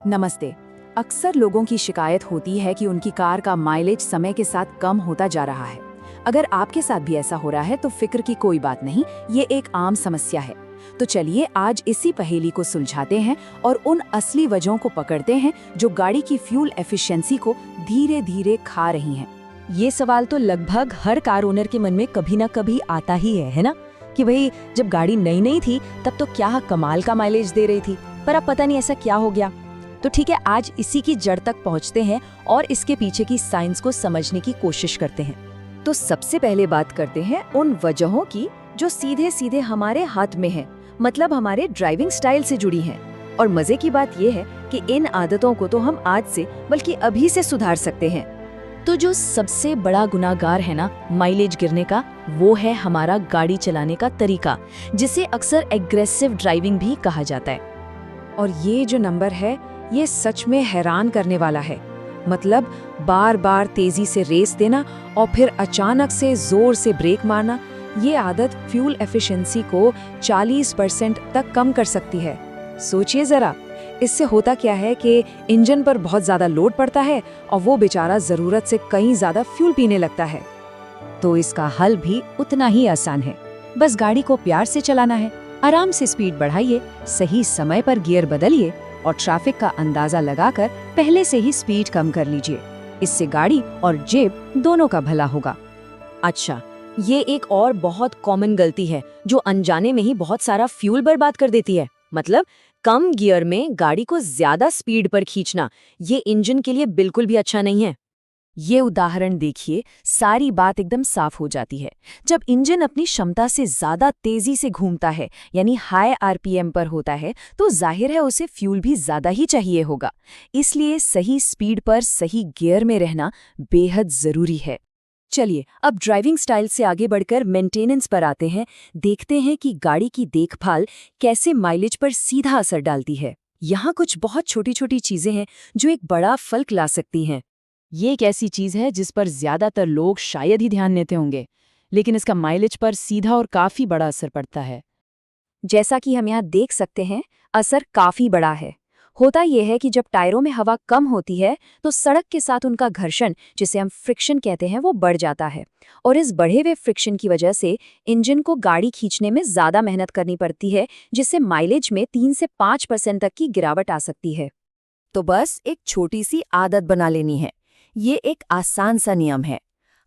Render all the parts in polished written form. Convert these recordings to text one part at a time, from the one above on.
नमस्ते। अक्सर लोगों की शिकायत होती है कि उनकी कार का माइलेज समय के साथ कम होता जा रहा है। अगर आपके साथ भी ऐसा हो रहा है तो फिक्र की कोई बात नहीं, ये एक आम समस्या है। तो चलिए आज इसी पहेली को सुलझाते हैं और उन असली वजहों को पकड़ते हैं जो गाड़ी की फ्यूल एफिशिएंसी को धीरे धीरे खा रही हैं। ये सवाल तो लगभग हर कार ओनर के मन में कभी ना कभी आता ही है ना? कि भाई जब गाड़ी नई नई थी तब तो क्या कमाल का माइलेज दे रही थी, पर अब पता नहीं ऐसा क्या हो गया। तो ठीक है, आज इसी की जड़ तक पहुंचते हैं और इसके पीछे की साइंस को समझने की कोशिश करते हैं। तो सबसे पहले बात करते हैं उन वजहों की जो सीधे सीधे हमारे हाथ में हैं, मतलब हमारे ड्राइविंग स्टाइल से जुड़ी हैं। और मजे की बात यह है कि इन आदतों को तो हम आज से बल्कि अभी से सुधार सकते हैं। तो जो सबसे बड़ा गुनाहगार है ना माइलेज गिरने का, वो है हमारा गाड़ी चलाने का तरीका, जिसे अक्सर एग्रेसिव ड्राइविंग भी कहा जाता है। और ये जो नंबर है ये सच में हैरान करने वाला है। मतलब बार बार तेजी से रेस देना और फिर अचानक से जोर से ब्रेक मारना, ये आदत फ्यूल एफिशिएंसी को 40% तक कम कर सकती है। सोचिए जरा, इससे होता क्या है कि इंजन पर बहुत ज्यादा लोड पड़ता है और वो बेचारा जरूरत से कहीं ज्यादा फ्यूल पीने लगता है। तो इसका हल भी उतना ही आसान है। बस गाड़ी को प्यार से चलाना है, आराम से स्पीड बढ़ाइए, सही समय पर गियर बदलिए और ट्रैफिक का अंदाजा लगाकर पहले से ही स्पीड कम कर लीजिए। इससे गाड़ी और जेब दोनों का भला होगा। अच्छा, ये एक और बहुत कॉमन गलती है जो अनजाने में ही बहुत सारा फ्यूल बर्बाद कर देती है। मतलब कम गियर में गाड़ी को ज्यादा स्पीड पर खींचना, ये इंजन के लिए बिल्कुल भी अच्छा नहीं है। ये उदाहरण देखिए, सारी बात एकदम साफ हो जाती है। जब इंजन अपनी क्षमता से ज्यादा तेजी से घूमता है, यानी हाई आरपीएम पर होता है, तो जाहिर है उसे फ्यूल भी ज्यादा ही चाहिए होगा। इसलिए सही स्पीड पर सही गियर में रहना बेहद जरूरी है। चलिए अब ड्राइविंग स्टाइल से आगे बढ़कर मेंटेनेंस पर आते हैं। देखते हैं कि गाड़ी की देखभाल कैसे माइलेज पर सीधा असर डालती है। यहाँ कुछ बहुत छोटी छोटी चीजें हैं जो एक बड़ा फर्क ला सकती हैं। ये एक ऐसी चीज है जिस पर ज्यादातर लोग शायद ही ध्यान देते होंगे, लेकिन इसका माइलेज पर सीधा और काफी बड़ा असर पड़ता है। जैसा कि हम यहाँ देख सकते हैं, असर काफी बड़ा है। होता यह है कि जब टायरों में हवा कम होती है तो सड़क के साथ उनका घर्षण, जिसे हम फ्रिक्शन कहते हैं, वो बढ़ जाता है। और इस बढ़े हुए फ्रिक्शन की वजह से इंजन को गाड़ी खींचने में ज्यादा मेहनत करनी पड़ती है, जिससे माइलेज में 3 से 5% तक की गिरावट आ सकती है। तो बस एक छोटी सी आदत बना लेनी है। ये एक आसान सा नियम है।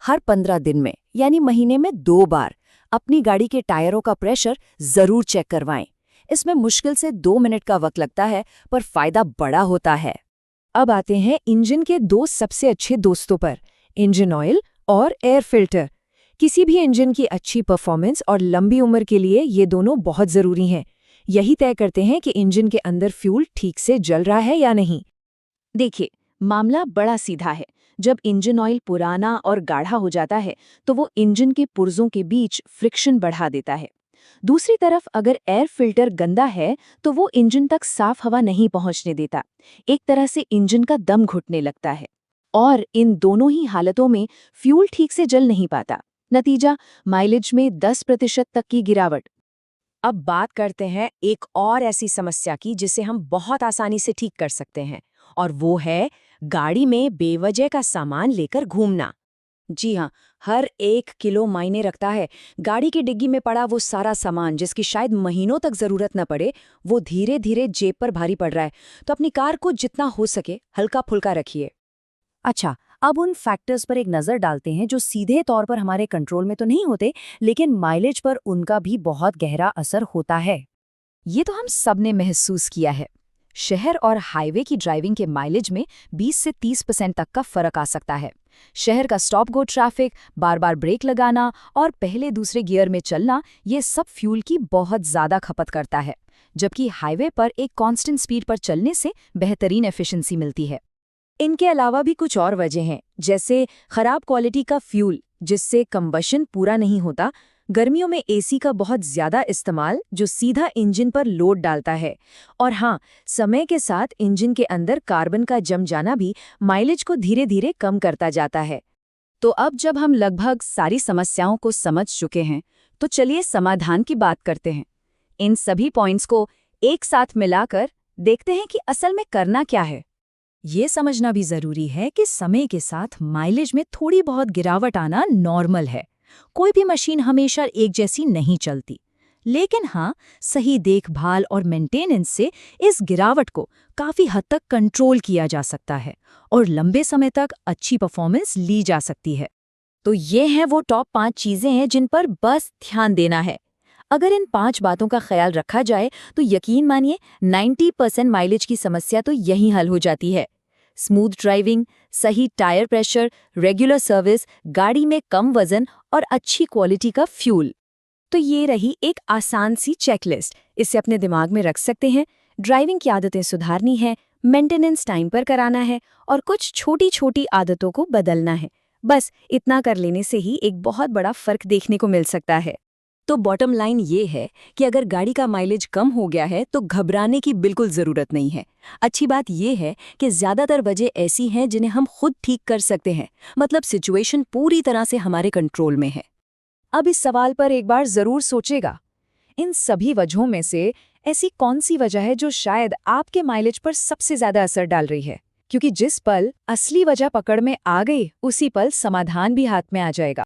हर 15 दिन में यानी महीने में 2 बार अपनी गाड़ी के टायरों का प्रेशर जरूर चेक करवाएं। इसमें मुश्किल से 2 मिनट का वक्त लगता है, पर फायदा बड़ा होता है। अब आते हैं इंजन के 2 सबसे अच्छे दोस्तों पर, इंजन ऑयल और एयर फिल्टर। किसी भी इंजन की अच्छी परफॉर्मेंस और लंबी उम्र के लिए ये दोनों बहुत जरूरी हैं। यही तय करते हैं कि इंजन के अंदर फ्यूल ठीक से जल रहा है या नहीं। देखिए, मामला बड़ा सीधा है। जब इंजन ऑयल पुराना और गाढ़ा हो जाता है तो वो इंजन के पुर्जों के बीच फ्रिक्शन बढ़ा देता है। दूसरी तरफ अगर एयर फिल्टर गंदा है तो वो इंजन तक साफ हवा नहीं पहुंचने देता। एक तरह से इंजन का दम घुटने लगता है। और इन दोनों ही हालतों में फ्यूल ठीक से जल नहीं पाता। नतीजा, माइलेज में 10% तक की गिरावट। अब बात करते हैं एक और ऐसी समस्या की जिसे हम बहुत आसानी से ठीक कर सकते हैं, और वो है गाड़ी में बेवजह का सामान लेकर घूमना। जी हाँ, हर 1 किलो मायने रखता है। गाड़ी की डिग्गी में पड़ा वो सारा सामान जिसकी शायद महीनों तक जरूरत न पड़े, वो धीरे धीरे जेब पर भारी पड़ रहा है। तो अपनी कार को जितना हो सके हल्का फुल्का रखिए। अच्छा, अब उन फैक्टर्स पर एक नज़र डालते हैं जो सीधे तौर पर हमारे कंट्रोल में तो नहीं होते, लेकिन माइलेज पर उनका भी बहुत गहरा असर होता है। ये तो हम सब ने महसूस किया है। शहर और हाईवे की ड्राइविंग के माइलेज में 20 से 30% तक का फर्क आ सकता है। शहर का स्टॉप गो ट्रैफिक, बार बार ब्रेक लगाना और पहले दूसरे गियर में चलना, ये सब फ्यूल की बहुत ज्यादा खपत करता है। जबकि हाईवे पर एक कांस्टेंट स्पीड पर चलने से बेहतरीन एफिशिएंसी मिलती है। इनके अलावा भी कुछ और वजह हैं, जैसे खराब क्वालिटी का फ्यूल जिससे कंबशन पूरा नहीं होता, गर्मियों में एसी का बहुत ज्यादा इस्तेमाल जो सीधा इंजन पर लोड डालता है, और हाँ, समय के साथ इंजन के अंदर कार्बन का जम जाना भी माइलेज को धीरे धीरे कम करता जाता है। तो अब जब हम लगभग सारी समस्याओं को समझ चुके हैं, तो चलिए समाधान की बात करते हैं। इन सभी पॉइंट्स को एक साथ मिलाकर देखते हैं कि असल में करना क्या है। ये समझना भी जरूरी है कि समय के साथ माइलेज में थोड़ी बहुत गिरावट आना नॉर्मल है। कोई भी मशीन हमेशा एक जैसी नहीं चलती। लेकिन हाँ, सही देखभाल और मेंटेनेंस से इस गिरावट को काफी हद तक कंट्रोल किया जा सकता है और लंबे समय तक अच्छी परफॉर्मेंस ली जा सकती है। तो ये हैं वो टॉप 5 चीजें हैं जिन पर बस ध्यान देना है। अगर इन 5 बातों का ख्याल रखा जाए तो यकीन मानिए 90% माइलेज की समस्या तो यहीं हल हो जाती है। स्मूथ ड्राइविंग, सही टायर प्रेशर, रेगुलर सर्विस, गाड़ी में कम वजन और अच्छी क्वालिटी का फ्यूल। तो ये रही एक आसान सी चेकलिस्ट। इसे अपने दिमाग में रख सकते हैं। ड्राइविंग की आदतें सुधारनी है, मेंटेनेंस टाइम पर कराना है और कुछ छोटी छोटी आदतों को बदलना है। बस इतना कर लेने से ही एक बहुत बड़ा फर्क देखने को मिल सकता है। तो बॉटम लाइन ये है कि अगर गाड़ी का माइलेज कम हो गया है तो घबराने की बिल्कुल ज़रूरत नहीं है। अच्छी बात ये है कि ज़्यादातर वजह ऐसी हैं जिन्हें हम खुद ठीक कर सकते हैं, मतलब सिचुएशन पूरी तरह से हमारे कंट्रोल में है। अब इस सवाल पर एक बार जरूर सोचेगा, इन सभी वजहों में से ऐसी कौन सी वजह है जो शायद आपके माइलेज पर सबसे ज्यादा असर डाल रही है? क्योंकि जिस पल असली वजह पकड़ में आ गई, उसी पल समाधान भी हाथ में आ जाएगा।